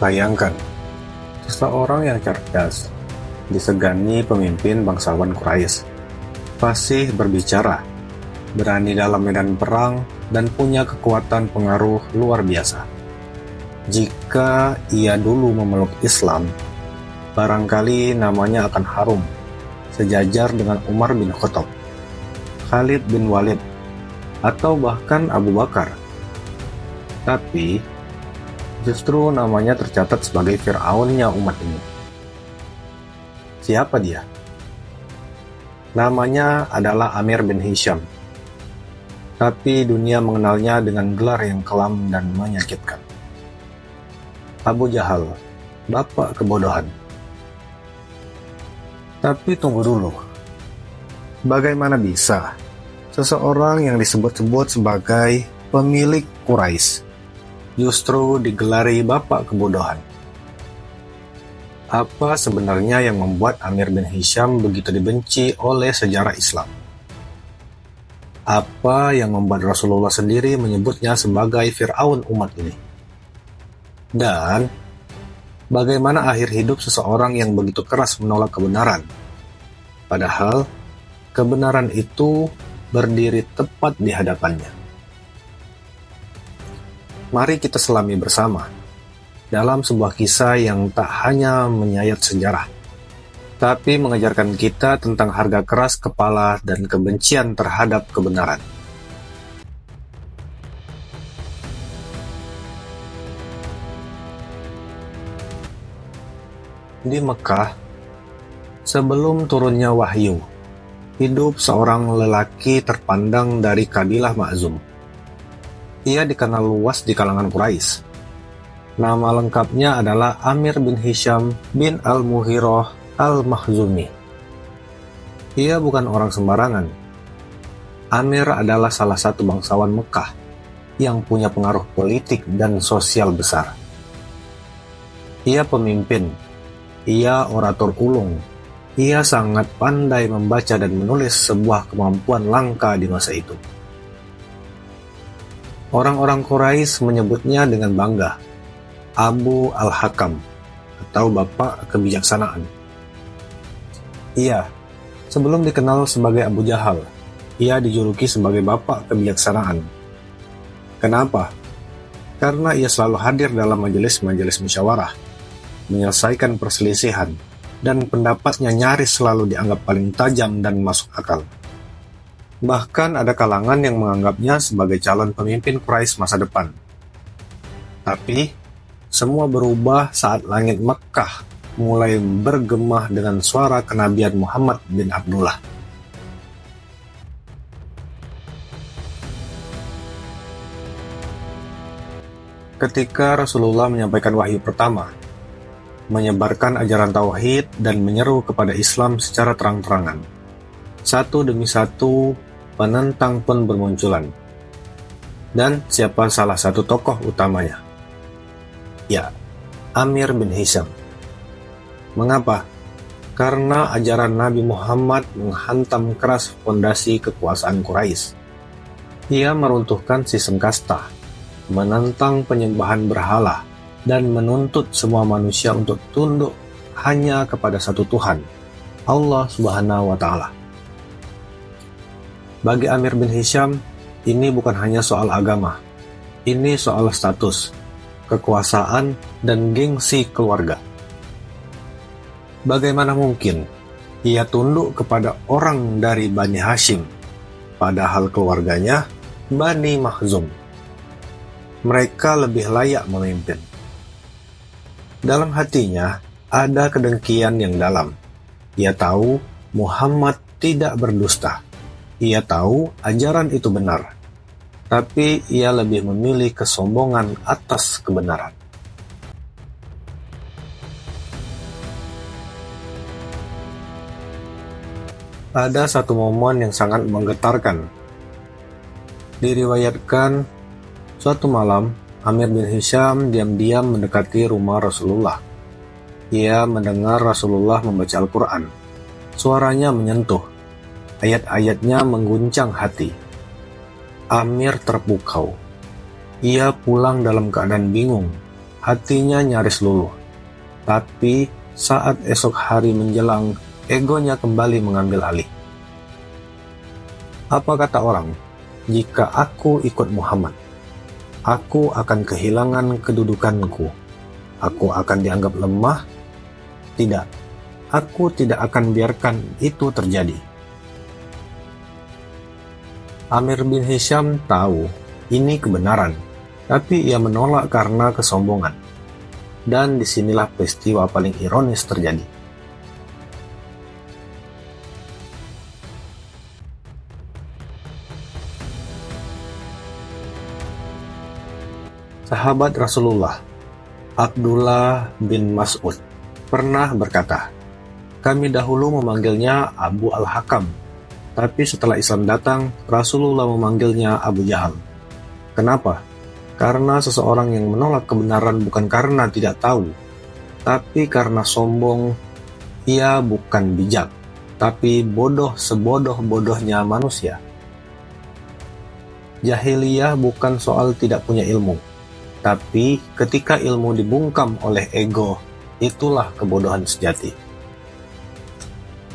Bayangkan, seseorang yang cerdas, disegani pemimpin bangsawan Quraisy, fasih berbicara, berani dalam medan perang, dan punya kekuatan pengaruh luar biasa. Jika ia dulu memeluk Islam, barangkali namanya akan harum, sejajar dengan Umar bin Khattab, Khalid bin Walid, atau bahkan Abu Bakar. Tapi, justru namanya tercatat sebagai Fir'aunnya umat ini. Siapa dia? Namanya adalah Amir bin Hisham. Tapi dunia mengenalnya dengan gelar yang kelam dan menyakitkan. Abu Jahal, bapak kebodohan. Tapi tunggu dulu. Bagaimana bisa seseorang yang disebut-sebut sebagai pemilik Quraisy justru digelari bapak kebodohan? Apa sebenarnya yang membuat Amir bin Hisham begitu dibenci oleh sejarah Islam? Apa yang membuat Rasulullah sendiri menyebutnya sebagai Fir'aun umat ini? Dan bagaimana akhir hidup seseorang yang begitu keras menolak kebenaran? Padahal kebenaran itu berdiri tepat di hadapannya. Mari kita selami bersama dalam sebuah kisah yang tak hanya menyayat sejarah, tapi mengajarkan kita tentang harga keras kepala dan kebencian terhadap kebenaran. Di Mekah, sebelum turunnya wahyu, hidup seorang lelaki terpandang dari kabilah Makhzum. Ia dikenal luas di kalangan Quraisy. Nama lengkapnya adalah Amir bin Hisham bin Al-Mughirah Al-Makhzumi. Ia bukan orang sembarangan. Amir adalah salah satu bangsawan Mekah yang punya pengaruh politik dan sosial besar. Ia pemimpin. Ia orator ulung. Ia sangat pandai membaca dan menulis, sebuah kemampuan langka di masa itu. Orang-orang Quraisy menyebutnya dengan bangga Abu Al-Hakam, atau Bapak Kebijaksanaan. Ia, sebelum dikenal sebagai Abu Jahal, ia dijuluki sebagai Bapak Kebijaksanaan. Kenapa? Karena ia selalu hadir dalam majelis-majelis musyawarah, menyelesaikan perselisihan, dan pendapatnya nyaris selalu dianggap paling tajam dan masuk akal. Bahkan ada kalangan yang menganggapnya sebagai calon pemimpin Quraisy masa depan. Tapi, semua berubah saat langit Mekkah mulai bergemah dengan suara kenabian Muhammad bin Abdullah. Ketika Rasulullah menyampaikan wahyu pertama, menyebarkan ajaran tauhid dan menyeru kepada Islam secara terang-terangan, satu demi satu penentang pun bermunculan. Dan siapa salah satu tokoh utamanya? Ya, Amir bin Hisham. Mengapa? Karena ajaran Nabi Muhammad menghantam keras fondasi kekuasaan Quraisy. Ia meruntuhkan sistem kasta, menentang penyembahan berhala, dan menuntut semua manusia untuk tunduk hanya kepada satu Tuhan, Allah Subhanahu wa Ta'ala. Bagi Amir bin Hisham, ini bukan hanya soal agama, ini soal status, kekuasaan, dan gengsi keluarga. Bagaimana mungkin ia tunduk kepada orang dari Bani Hashim, padahal keluarganya Bani Makhzum? Mereka lebih layak memimpin. Dalam hatinya ada kedengkian yang dalam. Ia tahu Muhammad tidak berdusta. Ia tahu ajaran itu benar. Tapi ia lebih memilih kesombongan atas kebenaran. Ada satu momen yang sangat menggetarkan. Diriwayatkan, suatu malam Amir bin Hisham diam-diam mendekati rumah Rasulullah. Ia mendengar Rasulullah membaca Al-Quran. Suaranya menyentuh. Ayat-ayatnya mengguncang hati. Amir terpukau. Ia pulang dalam keadaan bingung. hatinya nyaris luluh. Tapi saat esok hari menjelang, egonya kembali mengambil alih. Apa kata orang? Jika aku ikut Muhammad, aku akan kehilangan kedudukanku. Aku akan dianggap lemah. Tidak, aku tidak akan biarkan itu terjadi. Amir bin Hisham tahu ini kebenaran, tapi ia menolak karena kesombongan. Dan disinilah peristiwa paling ironis terjadi. Sahabat Rasulullah, Abdullah bin Mas'ud, pernah berkata, "Kami dahulu memanggilnya Abu Al-Hakam, tapi setelah Islam datang, Rasulullah memanggilnya Abu Jahal. Kenapa? Karena seseorang yang menolak kebenaran bukan karena tidak tahu, tapi karena sombong. Ia bukan bijak, tapi bodoh sebodoh-bodohnya manusia." Jahiliyah bukan soal tidak punya ilmu, tapi ketika ilmu dibungkam oleh ego, itulah kebodohan sejati.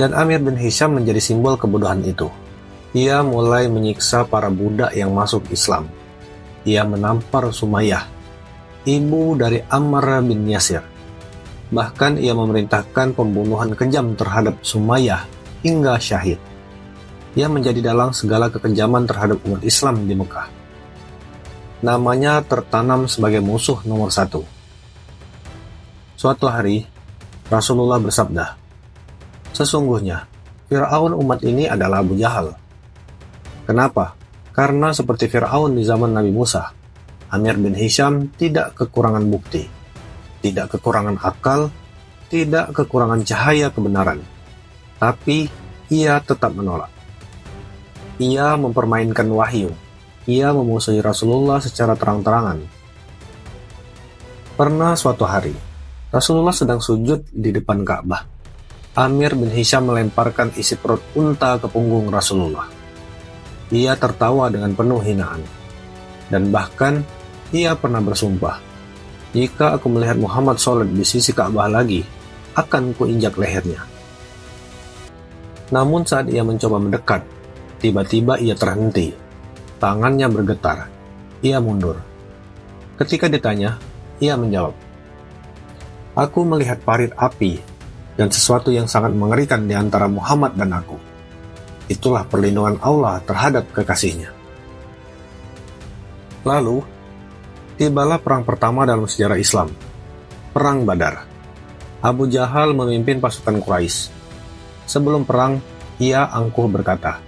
Dan Amir bin Hisham menjadi simbol kebodohan itu. Ia mulai menyiksa para budak yang masuk Islam. Ia menampar Sumayyah, ibu dari Ammar bin Yasir. Bahkan ia memerintahkan pembunuhan kejam terhadap Sumayyah hingga syahid. Ia menjadi dalang segala kekejaman terhadap umat Islam di Mekah. Namanya tertanam sebagai musuh nomor satu. Suatu hari, Rasulullah bersabda, "Sesungguhnya, Fir'aun umat ini adalah Abu Jahal." Kenapa? Karena seperti Fir'aun di zaman Nabi Musa, Amir bin Hisham tidak kekurangan bukti, tidak kekurangan akal, tidak kekurangan cahaya kebenaran. Tapi, ia tetap menolak. Ia mempermainkan wahyu. Ia memusuhi Rasulullah secara terang-terangan. Pernah suatu hari, Rasulullah sedang sujud di depan Ka'bah. Amir bin Hisham melemparkan isi perut unta ke punggung Rasulullah. Ia tertawa dengan penuh hinaan. Dan bahkan, ia pernah bersumpah, "Jika aku melihat Muhammad sholat di sisi Ka'bah lagi, akan kuinjak lehernya." Namun saat ia mencoba mendekat, tiba-tiba ia terhenti. Tangannya bergetar. Ia mundur. Ketika ditanya, ia menjawab, "Aku melihat parit api dan sesuatu yang sangat mengerikan di antara Muhammad dan aku. Itulah perlindungan Allah terhadap kekasihnya." Lalu, tibalah perang pertama dalam sejarah Islam, Perang Badar. Abu Jahal memimpin pasukan Quraisy. Sebelum perang, ia angkuh berkata,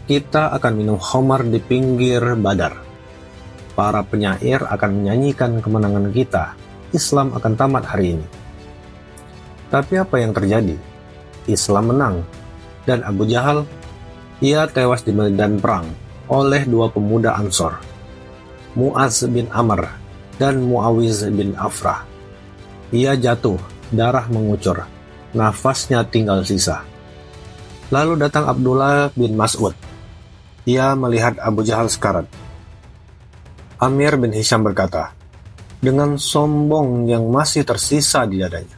"Kita akan minum khamar di pinggir Badar. Para penyair akan menyanyikan kemenangan kita. Islam akan tamat hari ini." Tapi apa yang terjadi? Islam menang, dan Abu Jahal, ia tewas di medan perang oleh dua pemuda Ansor, Mu'az bin Amr dan Muawiz bin Afrah. Ia jatuh, darah mengucur, nafasnya tinggal sisa. Lalu datang Abdullah bin Mas'ud. Ia melihat Abu Jahal sekarat. Amir bin Hisham berkata, dengan sombong yang masih tersisa di dadanya,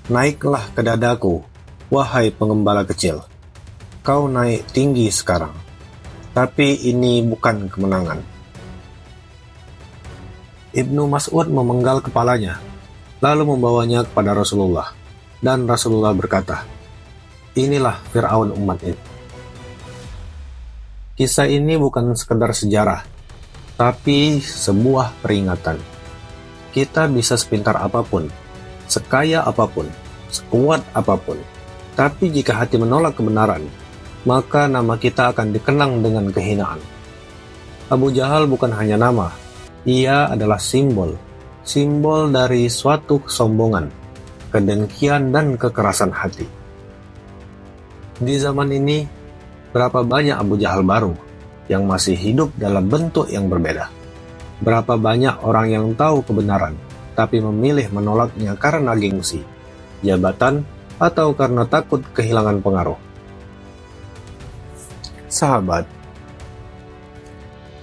"Naiklah ke dadaku, wahai pengembala kecil. Kau naik tinggi sekarang, tapi ini bukan kemenangan." Ibnu Mas'ud memenggal kepalanya, lalu membawanya kepada Rasulullah. Dan Rasulullah berkata, "Inilah Fir'aun umat ini." Kisah ini bukan sekedar sejarah, tapi sebuah peringatan. Kita bisa sepintar apapun, sekaya apapun, sekuat apapun, tapi jika hati menolak kebenaran, maka nama kita akan dikenang dengan kehinaan. Abu Jahal bukan hanya nama, ia adalah simbol dari suatu kesombongan, kedengkian, dan kekerasan hati. Di zaman ini, berapa banyak Abu Jahal baru yang masih hidup dalam bentuk yang berbeda? Berapa banyak orang yang tahu kebenaran, tapi memilih menolaknya karena gengsi, jabatan, atau karena takut kehilangan pengaruh? Sahabat,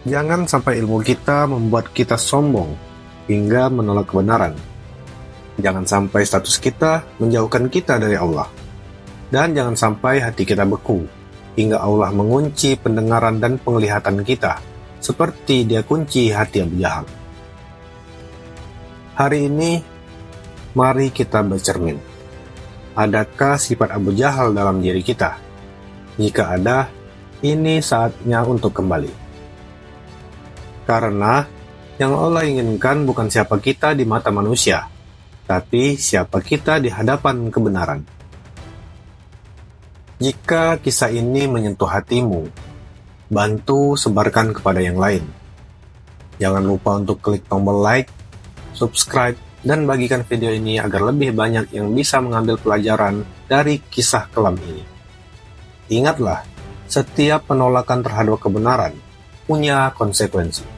jangan sampai ilmu kita membuat kita sombong hingga menolak kebenaran. Jangan sampai status kita menjauhkan kita dari Allah. Dan jangan sampai hati kita beku, hingga Allah mengunci pendengaran dan penglihatan kita, seperti Dia kunci hati Abu Jahal. Hari ini, mari kita bercermin. Adakah sifat Abu Jahal dalam diri kita? Jika ada, ini saatnya untuk kembali. Karena yang Allah inginkan bukan siapa kita di mata manusia, tapi siapa kita di hadapan kebenaran. Jika kisah ini menyentuh hatimu, bantu sebarkan kepada yang lain. Jangan lupa untuk klik tombol like, subscribe, dan bagikan video ini agar lebih banyak yang bisa mengambil pelajaran dari kisah kelam ini. Ingatlah, setiap penolakan terhadap kebenaran punya konsekuensi.